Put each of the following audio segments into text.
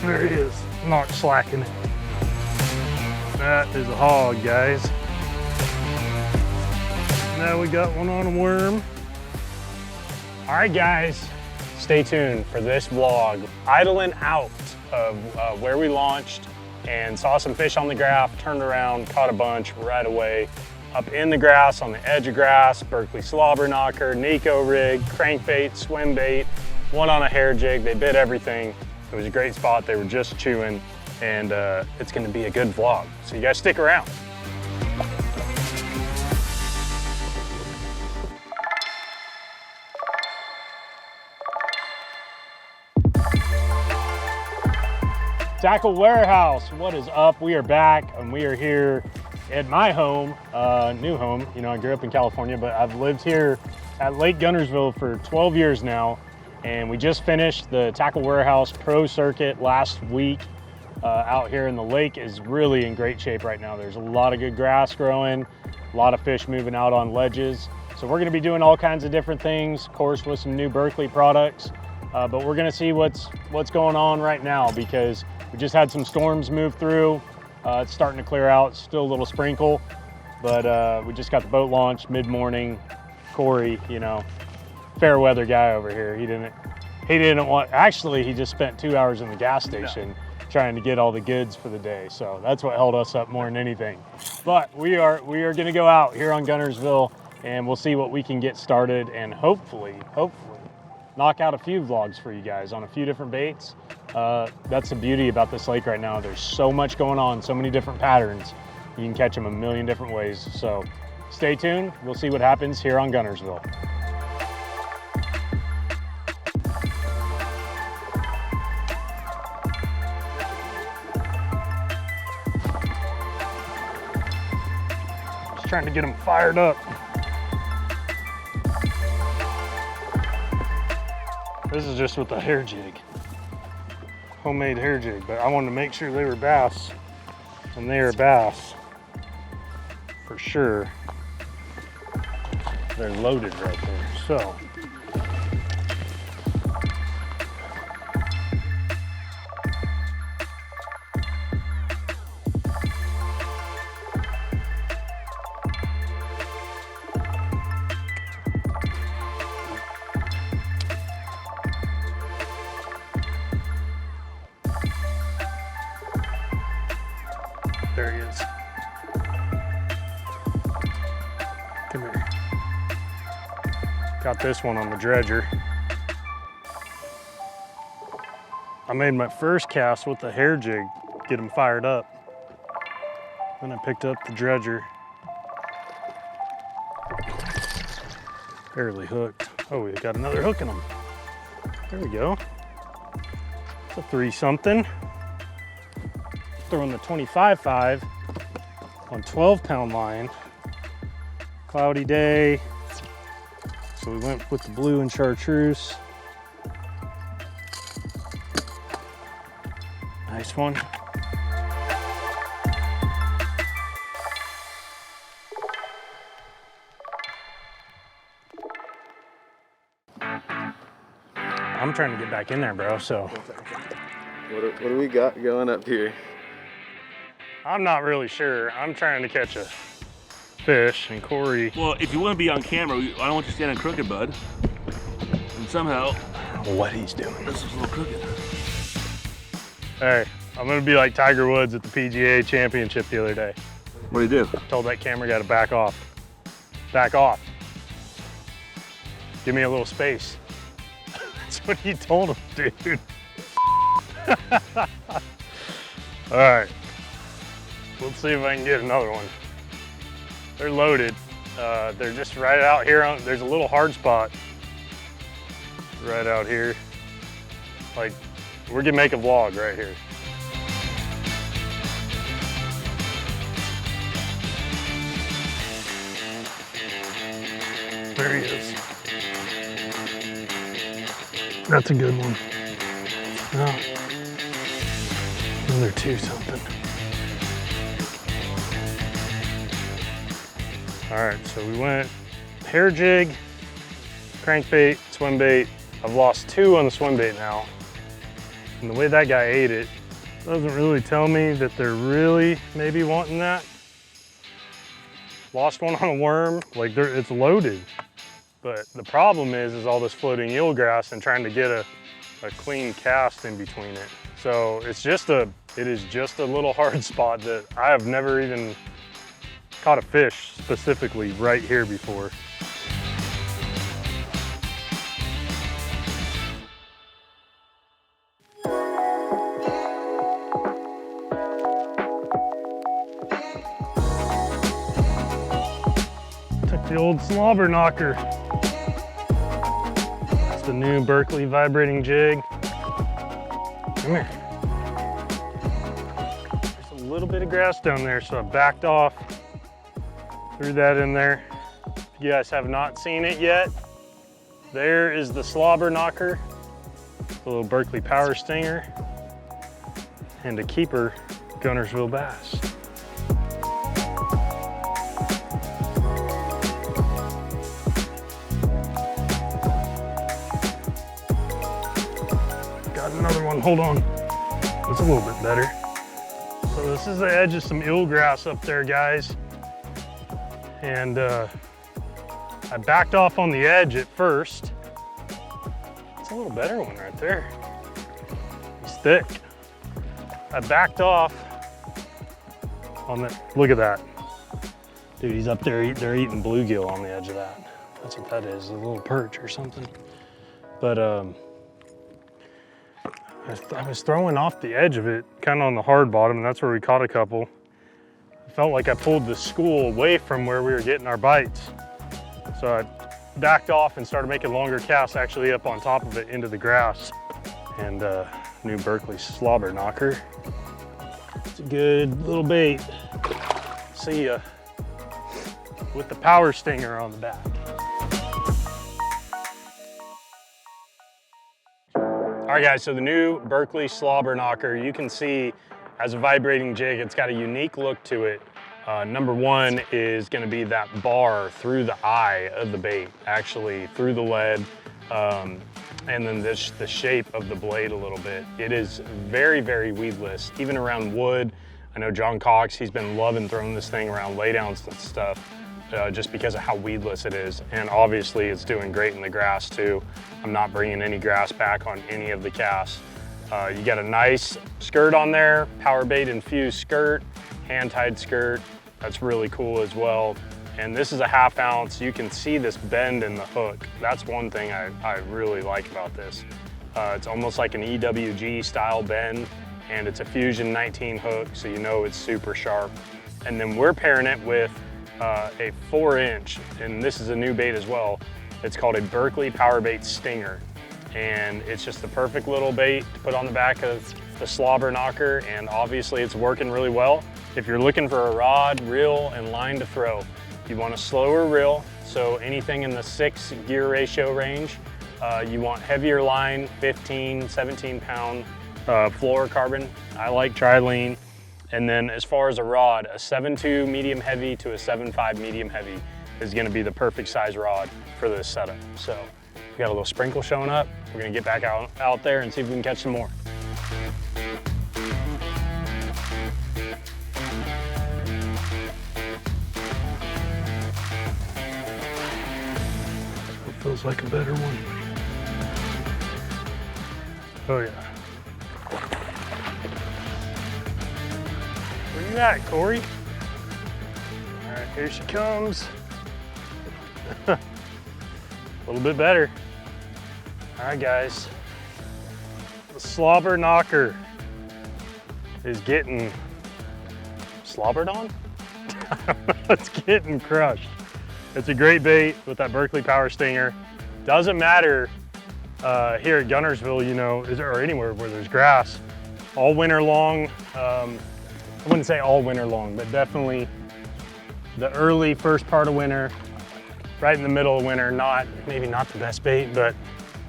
There he is, not slacking it. That is a hog, guys. Now we got one on a worm. All right, guys, stay tuned for this vlog. Idling out of where we launched and saw some fish on the graph, turned around, caught a bunch right away. Up in the grass, on the edge of grass, Berkley slobber knocker, Nico rig, crankbait, swim bait, one on a hair jig. They bit everything. It was a great spot. They were just chewing, and it's gonna be a good vlog. So you guys stick around. Tackle Warehouse, what is up? We are back and we are here at my home, new home. You know, I grew up in California, but I've lived here at Lake Guntersville for 12 years now. And we just finished the Tackle Warehouse Pro Circuit last week. Out here in the lake is really in great shape right now. There's a lot of good grass growing, a lot of fish moving out on ledges. So we're gonna be doing all kinds of different things, of course, with some new Berkley products. But we're gonna see what's going on right now, because we just had some storms move through. It's starting to clear out, still a little sprinkle, but we just got the boat launched mid-morning. Corey, you know, fair weather guy over here. He didn't want, actually he just spent 2 hours in the gas station trying to get all the goods for the day. So that's what held us up more than anything. But we are gonna go out here on Guntersville and we'll see what we can get started, and hopefully knock out a few vlogs for you guys on a few different baits. That's the beauty about this lake right now. There's so much going on, so many different patterns. You can catch them a million different ways. So stay tuned. We'll see what happens here on Guntersville. Just trying to get them fired up. This is just with the hair jig, homemade hair jig, but I wanted to make sure they were bass, and they are bass for sure. They're loaded right there, so. There he is. Come here. Got this one on the dredger. I made my first cast with the hair jig, get him fired up. Then I picked up the dredger. Barely hooked. Oh, we got another hook in him. There we go. It's a 3-something. Throwing the 25.5 on 12-pound line. Cloudy day, so we went with the blue and chartreuse. Nice one. I'm trying to get back in there, bro, so. What do we got going up here? I'm not really sure. I'm trying to catch a fish, and Corey. Well, if you want to be on camera, I don't want you standing crooked, bud. And somehow, I don't know what he's doing. this is a little crooked. Hey, I'm gonna be like Tiger Woods at the PGA Championship the other day. What do you do? Told that camera guy to back off. Back off. Give me a little space. That's what he told him, dude. All right. Let's see if I can get another one. They're loaded. They're just right out here. There's a little hard spot right out here. Like, we're gonna make a vlog right here. There he is. That's a good one. Oh. Another 2-something. All right, so we went hair jig, crankbait, swim bait. I've lost 2 on the swim bait now. And the way that guy ate it, Doesn't really tell me that they're really maybe wanting that. Lost one on a worm, like it's loaded. But the problem is all this floating eelgrass and trying to get a clean cast in between it. So it is just a little hard spot that I have never even caught a fish specifically right here before. Took the old slobber knocker. That's the new Berkley vibrating jig. Come here. There's a little bit of grass down there, so I backed off, threw that in there. If you guys have not seen it yet, there is the slobber knocker, the little Berkley power stinger, and a keeper Guntersville bass. Got another one, hold on. It's a little bit better. So this is the edge of some eelgrass up there, guys. And I backed off on the edge at first. It's a little better one right there. He's thick. I backed off on that. Look at that. Dude, he's up there, they're eating bluegill on the edge of that. That's what that is, a little perch or something. But I was throwing off the edge of it, kind of on the hard bottom, and that's where we caught a couple. I felt like I pulled the school away from where we were getting our bites. So I backed off and started making longer casts actually up on top of it into the grass. And new Berkley slobber knocker. It's a good little bait. See ya. With the power stinger on the back. All right guys, so the new Berkley slobber knocker, you can see as a vibrating jig, it's got a unique look to it. Number one is gonna be that bar through the eye of the bait, actually through the lead, and then the shape of the blade a little bit. It is very, very weedless, even around wood. I know John Cox, he's been loving throwing this thing around laydowns and stuff, just because of how weedless it is. And obviously it's doing great in the grass too. I'm not bringing any grass back on any of the casts. You got a nice skirt on there, power bait infused skirt, hand-tied skirt. That's really cool as well. And this is a 1/2 ounce. You can see this bend in the hook. That's one thing I really like about this. It's almost like an EWG style bend, and it's a Fusion 19 hook, so you know it's super sharp. And then we're pairing it with a 4-inch, and this is a new bait as well. It's called a Berkley Power Bait Stinger. And it's just the perfect little bait to put on the back of the slobber knocker, and obviously it's working really well. If you're looking for a rod, reel, and line to throw, you want a slower reel, so anything in the 6 gear ratio range. You want heavier line, 15, 17 pound fluorocarbon. I like trilene. And then as far as a rod, a 7.2 medium heavy to a 7.5 medium heavy is gonna be the perfect size rod for this setup. So we got a little sprinkle showing up. We're gonna get back out there and see if we can catch some more. It feels like a better one. Oh yeah. Where you at, Corey? All right, here she comes. A little bit better. All right, guys. The slobber knocker is getting slobbered on? It's getting crushed. It's a great bait with that Berkley Power Stinger. Doesn't matter here at Guntersville, you know, or anywhere where there's grass. All winter long, I wouldn't say all winter long, but definitely the early first part of winter, right in the middle of winter, maybe not the best bait, but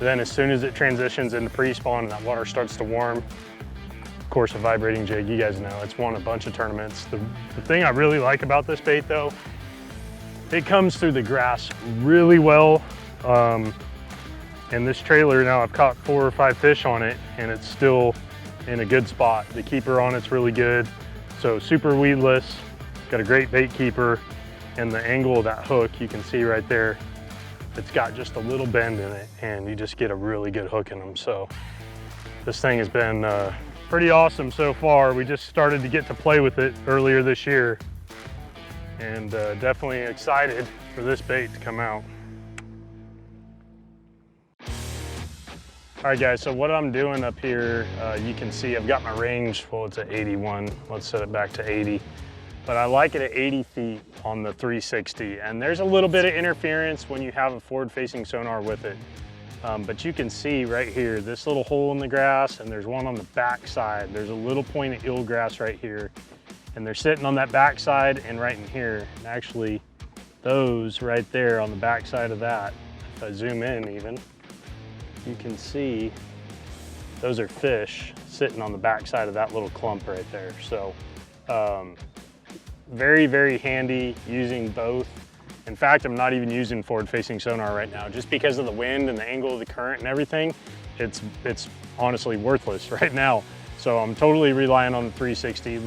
then as soon as it transitions into pre-spawn and that water starts to warm, of course a vibrating jig, you guys know, it's won a bunch of tournaments. The thing I really like about this bait though, it comes through the grass really well. And this trailer now, I've caught 4 or 5 fish on it, and it's still in a good spot. The keeper on it's really good. So super weedless, got a great bait keeper, and the angle of that hook, you can see right there, it's got just a little bend in it, and you just get a really good hook in them. So this thing has been pretty awesome so far. We just started to get to play with it earlier this year, and definitely excited for this bait to come out. All right guys, so what I'm doing up here, you can see I've got my range, well it's at 81, let's set it back to 80. But I like it at 80 feet on the 360. And there's a little bit of interference when you have a forward-facing sonar with it. But you can see right here, this little hole in the grass, and there's one on the back side. There's a little point of eelgrass right here. And they're sitting on that back side and right in here. And actually, those right there on the back side of that, if I zoom in even, you can see those are fish sitting on the back side of that little clump right there. So very, very handy using both. In fact, I'm not even using forward-facing sonar right now just because of the wind and the angle of the current and everything. It's honestly worthless right now. So I'm totally relying on the 360,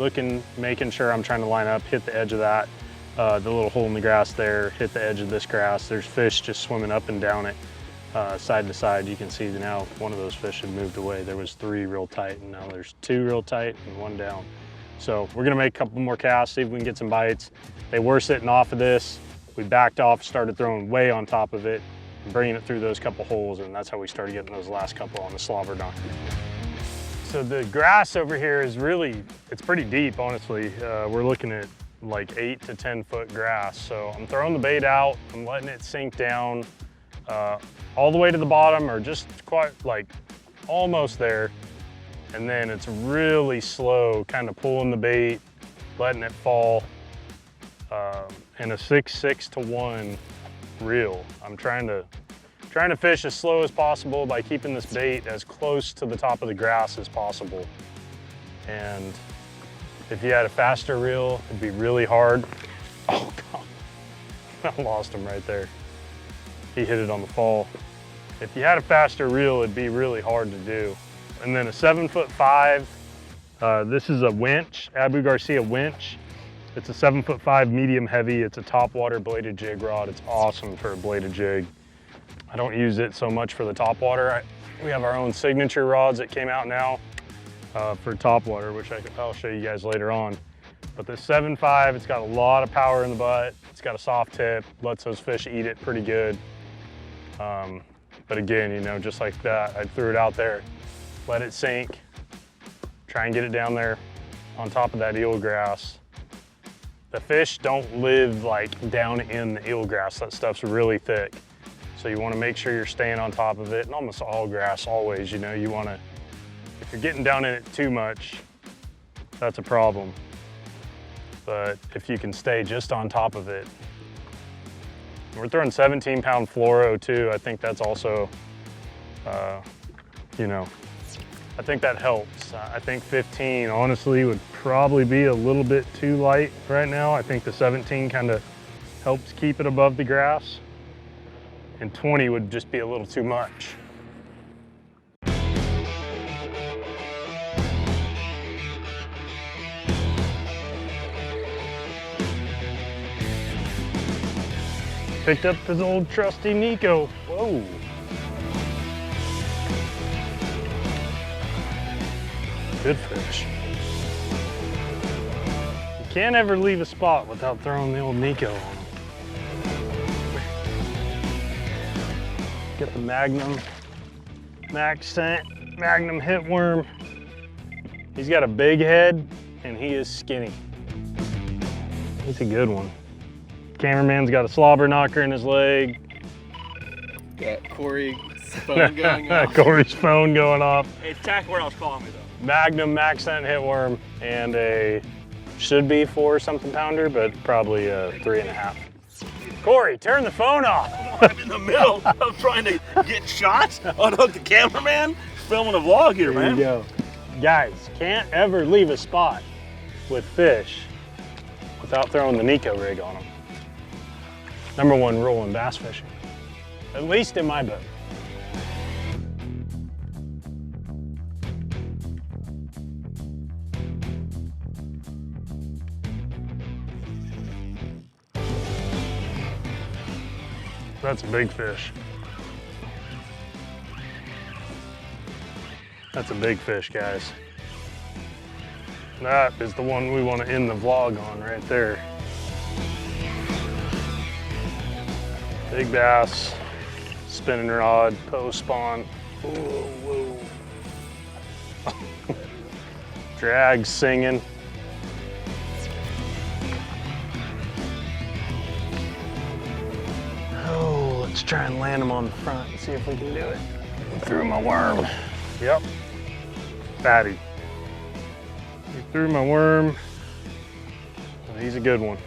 making sure I'm trying to line up, hit the edge of that, the little hole in the grass there, hit the edge of this grass. There's fish just swimming up and down it, side to side. You can see now one of those fish had moved away. There was 3 real tight, and now there's 2 real tight and 1 down. So we're gonna make a couple more casts, see if we can get some bites. They were sitting off of this. We backed off, started throwing way on top of it, and bringing it through those couple holes, and that's how we started getting those last couple on the slobber knocker. So the grass over here is really, it's pretty deep, honestly. We're looking at like 8 to 10 foot grass. So I'm throwing the bait out, I'm letting it sink down all the way to the bottom, or just quite like almost there. And then it's really slow, kind of pulling the bait, letting it fall, and a 6 to 1 reel. I'm trying to fish as slow as possible by keeping this bait as close to the top of the grass as possible. And if you had a faster reel, it'd be really hard. Oh God, I lost him right there. He hit it on the fall. If you had a faster reel, it'd be really hard to do. And then a 7'5", this is a winch, Abu Garcia winch. It's a 7'5" medium heavy. It's a topwater bladed jig rod. It's awesome for a bladed jig. I don't use it so much for the topwater. We have our own signature rods that came out now for topwater, which I'll show you guys later on. But the 7'5", it's got a lot of power in the butt. It's got a soft tip, lets those fish eat it pretty good. But again, you know, just like that, I threw it out there, let it sink, try and get it down there on top of that eelgrass. The fish don't live like down in the eelgrass. That stuff's really thick. So you want to make sure you're staying on top of it, and almost all grass always, you know, you want to, if you're getting down in it too much, that's a problem. But if you can stay just on top of it. We're throwing 17-pound fluoro too. I think that's also, you know, I think that helps. I think 15 honestly would probably be a little bit too light right now. I think the 17 kind of helps keep it above the grass, and 20 would just be a little too much. Picked up his old trusty Nico. Whoa. Good fish. You can't ever leave a spot without throwing the old Nico on him. Get the Magnum, Max Scent, Magnum Hitworm. He's got a big head and he is skinny. He's a good one. Cameraman's got a slobber knocker in his leg. Got Corey's phone going off. Corey's phone going off. Hey, it's exactly where I was calling me though. Magnum Max Scent Hitworm, and a, should be 4-something pounder, but probably a 3.5. Corey, turn the phone off. I'm in the middle of trying to get shots, unhook the cameraman, filming a vlog here, man. There you go. Guys, can't ever leave a spot with fish without throwing the Nico rig on them. #1 rule in bass fishing, at least in my boat. that's a big fish. That's a big fish, guys. That is the one we want to end the vlog on right there. Big bass, spinning rod, post spawn. Whoa, whoa. Drag singing. Oh, let's try and land them on the front and see if we can do it. Threw my worm. Yep, fatty. He threw my worm. Oh, he's a good one.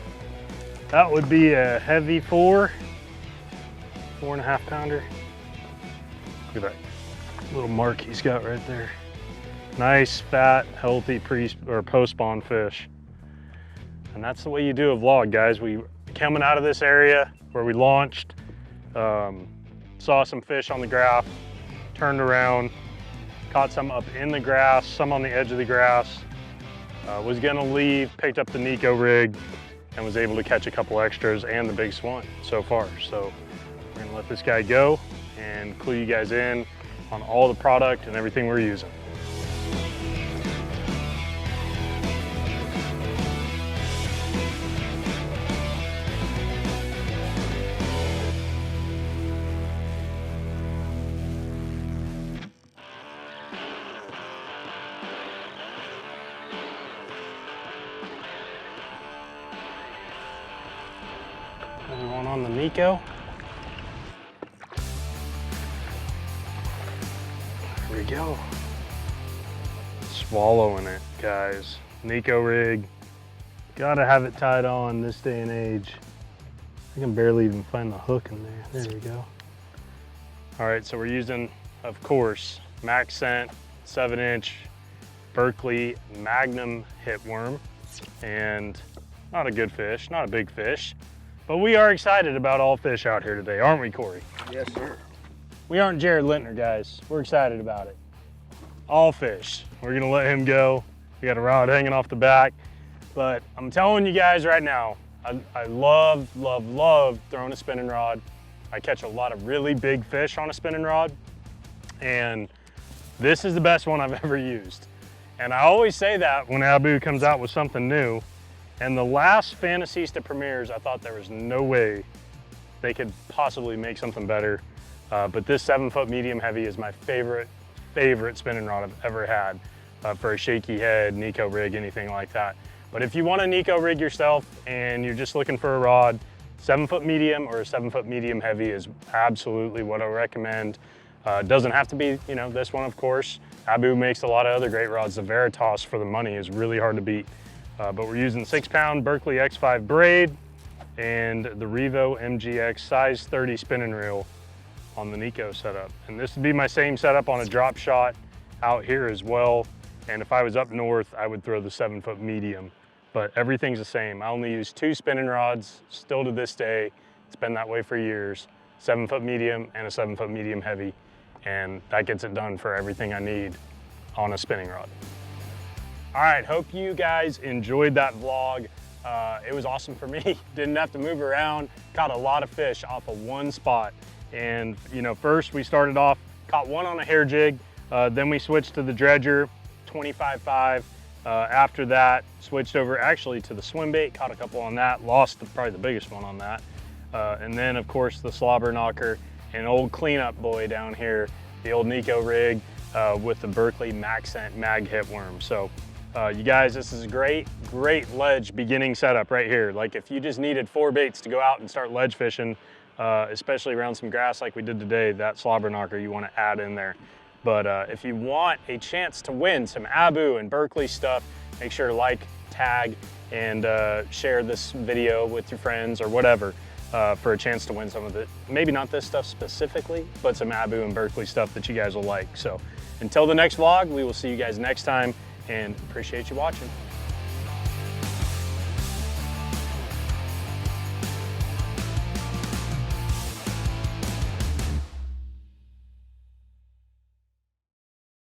That would be a heavy 4.5 pounder. Look at that little mark he's got right there. Nice, fat, healthy post-spawn fish. And that's the way you do a vlog, guys. We coming out of this area where we launched, saw some fish on the graph, turned around, caught some up in the grass, some on the edge of the grass. Was gonna leave, picked up the Nico rig, and was able to catch a couple extras and the big swan so far. So we're gonna let this guy go and clue you guys in on all the product and everything we're using. Another one on the Nico. There we go. Swallowing it, guys. Nico rig. Gotta have it tied on this day and age. I can barely even find the hook in there. There we go. All right, so we're using, of course, Max Scent 7-inch Berkley Magnum hitworm. And not a good fish, not a big fish. But we are excited about all fish out here today, aren't we, Corey? Yes, sir. We aren't Jared Lintner, guys. We're excited about it. All fish. We're gonna let him go. We got a rod hanging off the back. But I'm telling you guys right now, I love throwing a spinning rod. I catch a lot of really big fish on a spinning rod. And this is the best one I've ever used. And I always say that when Abu comes out with something new. And the last Fantasista premieres, I thought there was no way they could possibly make something better. But this 7-foot medium heavy is my favorite spinning rod I've ever had for a shaky head, Nico rig, anything like that. But if you want a Nico rig yourself and you're just looking for a rod, 7-foot medium or a 7-foot medium heavy is absolutely what I recommend. Doesn't have to be, you know, this one, of course. Abu makes a lot of other great rods. The Veritas for the money is really hard to beat. But we're using 6-pound Berkley X5 braid and the Revo MGX size 30 spinning reel on the Nico setup. And this would be my same setup on a drop shot out here as well. And if I was up north, I would throw the 7-foot medium, but everything's the same. I only use 2 spinning rods, still to this day. It's been that way for years. 7-foot medium and a 7-foot medium heavy. And that gets it done for everything I need on a spinning rod. All right, hope you guys enjoyed that vlog. It was awesome for me. Didn't have to move around. Caught a lot of fish off of one spot. And you know, first we started off, caught one on a hair jig. Then we switched to the dredger, 25.5. After that, switched over actually to the swim bait, caught a couple on that, lost probably the biggest one on that. And then of course the slobber knocker, and old cleanup boy down here, the old Nico rig with the Berkley Max Scent Mag Hitworm. So you guys, this is a great ledge beginning setup right here. Like if you just needed 4 baits to go out and start ledge fishing, especially around some grass like we did today, that slobber knocker you want to add in there. But if you want a chance to win some Abu and Berkley stuff, make sure to like, tag, and share this video with your friends or whatever for a chance to win some of it. Maybe not this stuff specifically, but some Abu and Berkley stuff that you guys will like. So until the next vlog, we will see you guys next time, and appreciate you watching.